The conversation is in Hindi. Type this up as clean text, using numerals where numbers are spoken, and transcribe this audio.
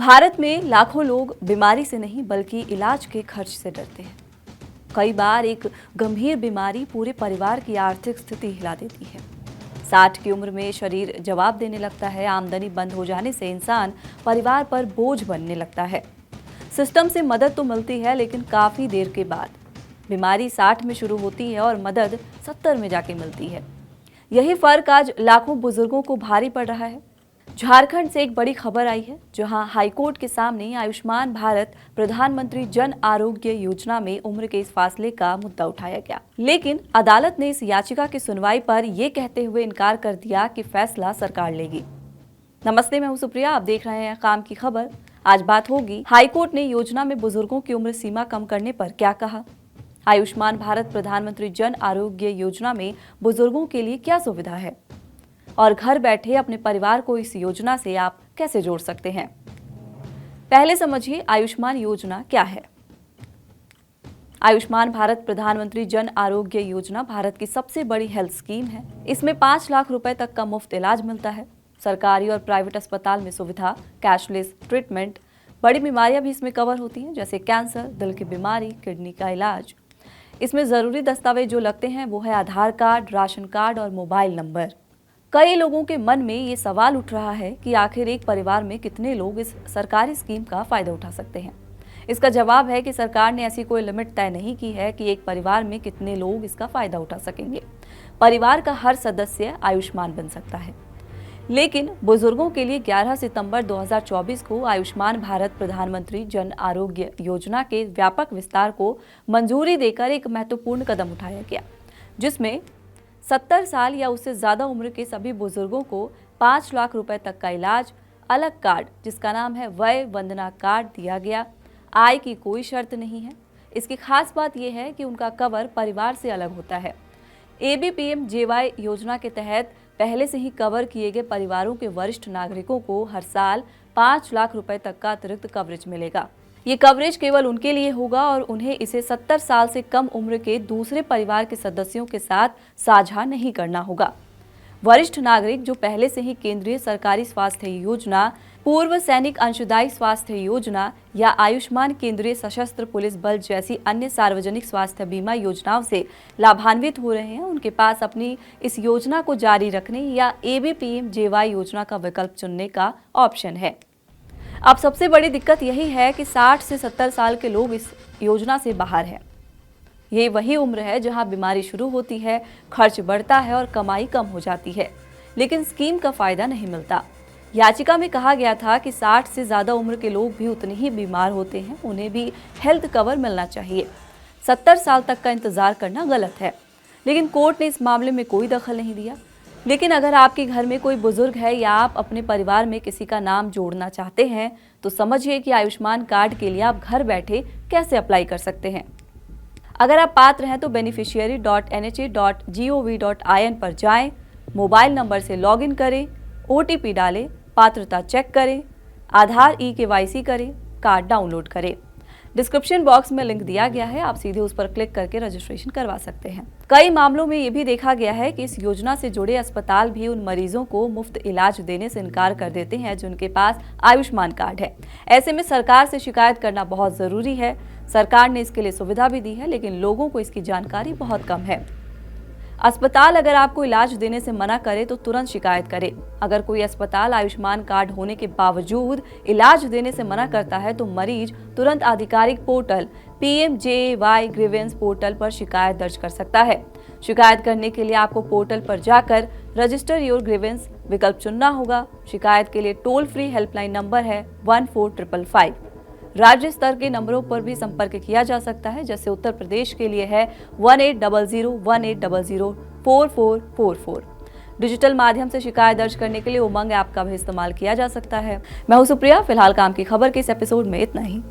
भारत में लाखों लोग बीमारी से नहीं बल्कि इलाज के खर्च से डरते हैं। कई बार एक गंभीर बीमारी पूरे परिवार की आर्थिक स्थिति हिला देती है। 60 की उम्र में शरीर जवाब देने लगता है। आमदनी बंद हो जाने से इंसान परिवार पर बोझ बनने लगता है। सिस्टम से मदद तो मिलती है, लेकिन काफी देर के बाद। बीमारी 60 में शुरू होती है और मदद 70 में जाके मिलती है। यही फर्क आज लाखों बुजुर्गों को भारी पड़ रहा है। झारखंड से एक बड़ी खबर आई है, जहां हाईकोर्ट के सामने आयुष्मान भारत प्रधानमंत्री जन आरोग्य योजना में उम्र के इस फासले का मुद्दा उठाया गया। लेकिन अदालत ने इस याचिका की सुनवाई पर यह कहते हुए इनकार कर दिया कि फैसला सरकार लेगी। नमस्ते, मैं हूं सुप्रिया, आप देख रहे हैं काम की खबर। आज बात होगी हाईकोर्ट ने योजना में बुजुर्गों की उम्र सीमा कम करने पर क्या कहा, आयुष्मान भारत प्रधानमंत्री जन आरोग्य योजना में बुजुर्गों के लिए क्या सुविधा है, और घर बैठे अपने परिवार को इस योजना से आप कैसे जोड़ सकते हैं। पहले समझिए आयुष्मान योजना क्या है। आयुष्मान भारत प्रधानमंत्री जन आरोग्य योजना भारत की सबसे बड़ी हेल्थ स्कीम है। इसमें 5 लाख रुपए तक का मुफ्त इलाज मिलता है। सरकारी और प्राइवेट अस्पताल में सुविधा, कैशलेस ट्रीटमेंट, बड़ी बीमारियां भी इसमें कवर होती हैं, जैसे कैंसर, दिल की बीमारी, किडनी का इलाज। इसमें जरूरी दस्तावेज जो लगते हैं वो है आधार कार्ड, राशन कार्ड और मोबाइल नंबर। कई लोगों के मन में ये सवाल उठ रहा है कि आखिर एक परिवार में कितने लोग इस सरकारी स्कीम का फायदा उठा सकते हैं। इसका जवाब है कि सरकार ने ऐसी कोई लिमिट तय नहीं की है कि एक परिवार में कितने लोग इसका फायदा उठा सकेंगे। परिवार का हर सदस्य आयुष्मान बन सकता है। लेकिन बुजुर्गों के लिए 11 सितंबर 2024 को आयुष्मान भारत प्रधानमंत्री जन आरोग्य योजना के व्यापक विस्तार को मंजूरी देकर एक महत्वपूर्ण कदम उठाया गया, जिसमें 70 साल या उससे ज्यादा उम्र के सभी बुजुर्गों को 5 लाख रुपए तक का इलाज, अलग कार्ड जिसका नाम है वय वंदना कार्ड दिया गया। आय की कोई शर्त नहीं है। इसकी खास बात यह है कि उनका कवर परिवार से अलग होता है। ABPMJY योजना के तहत पहले से ही कवर किए गए परिवारों के वरिष्ठ नागरिकों को हर साल 5 लाख रुपए तक का अतिरिक्त कवरेज मिलेगा। ये कवरेज केवल उनके लिए होगा और उन्हें इसे 70 साल से कम उम्र के दूसरे परिवार के सदस्यों के साथ साझा नहीं करना होगा। वरिष्ठ नागरिक जो पहले से ही केंद्रीय सरकारी स्वास्थ्य योजना, पूर्व सैनिक अंशदायी स्वास्थ्य योजना या आयुष्मान केंद्रीय सशस्त्र पुलिस बल जैसी अन्य सार्वजनिक स्वास्थ्य बीमा योजनाओं से लाभान्वित हो रहे हैं, उनके पास अपनी इस योजना को जारी रखने या ABPMJY योजना का विकल्प चुनने का ऑप्शन है। अब सबसे बड़ी दिक्कत यही है कि 60 से 70 साल के लोग इस योजना से बाहर हैं। ये वही उम्र है जहां बीमारी शुरू होती है, खर्च बढ़ता है और कमाई कम हो जाती है, लेकिन स्कीम का फायदा नहीं मिलता। याचिका में कहा गया था कि 60 से ज्यादा उम्र के लोग भी उतने ही बीमार होते हैं, उन्हें भी हेल्थ कवर मिलना चाहिए। 70 साल तक का इंतजार करना गलत है, लेकिन कोर्ट ने इस मामले में कोई दखल नहीं दिया। लेकिन अगर आपके घर में कोई बुजुर्ग है या आप अपने परिवार में किसी का नाम जोड़ना चाहते हैं, तो समझिए कि आयुष्मान कार्ड के लिए आप घर बैठे कैसे अप्लाई कर सकते हैं। अगर आप पात्र हैं तो beneficiary.nha.gov.in पर जाएं, मोबाइल नंबर से लॉगिन करें, OTP डालें, पात्रता चेक करें, आधार eKYC करें, कार्ड डाउनलोड करें। डिस्क्रिप्शन बॉक्स में लिंक दिया गया है, आप सीधे उस पर क्लिक करके रजिस्ट्रेशन करवा सकते हैं। कई मामलों में ये भी देखा गया है कि इस योजना से जुड़े अस्पताल भी उन मरीजों को मुफ्त इलाज देने से इनकार कर देते हैं जिनके पास आयुष्मान कार्ड है। ऐसे में सरकार से शिकायत करना बहुत जरूरी है। सरकार ने इसके लिए सुविधा भी दी है, लेकिन लोगों को इसकी जानकारी बहुत कम है। अस्पताल अगर आपको इलाज देने से मना करे तो तुरंत शिकायत करें। अगर कोई अस्पताल आयुष्मान कार्ड होने के बावजूद इलाज देने से मना करता है तो मरीज तुरंत आधिकारिक पोर्टल PMJY ग्रीवेंस पोर्टल पर शिकायत दर्ज कर सकता है। शिकायत करने के लिए आपको पोर्टल पर जाकर रजिस्टर योर ग्रीवेंस विकल्प चुनना होगा। शिकायत के लिए टोल फ्री हेल्पलाइन नंबर है 14555। राज्य स्तर के नंबरों पर भी संपर्क किया जा सकता है, जैसे उत्तर प्रदेश के लिए है 1800-1800-4444। डिजिटल माध्यम से शिकायत दर्ज करने के लिए उमंग ऐप का भी इस्तेमाल किया जा सकता है। मैं हूं सुप्रिया। फिलहाल काम की खबर के इस एपिसोड में इतना ही।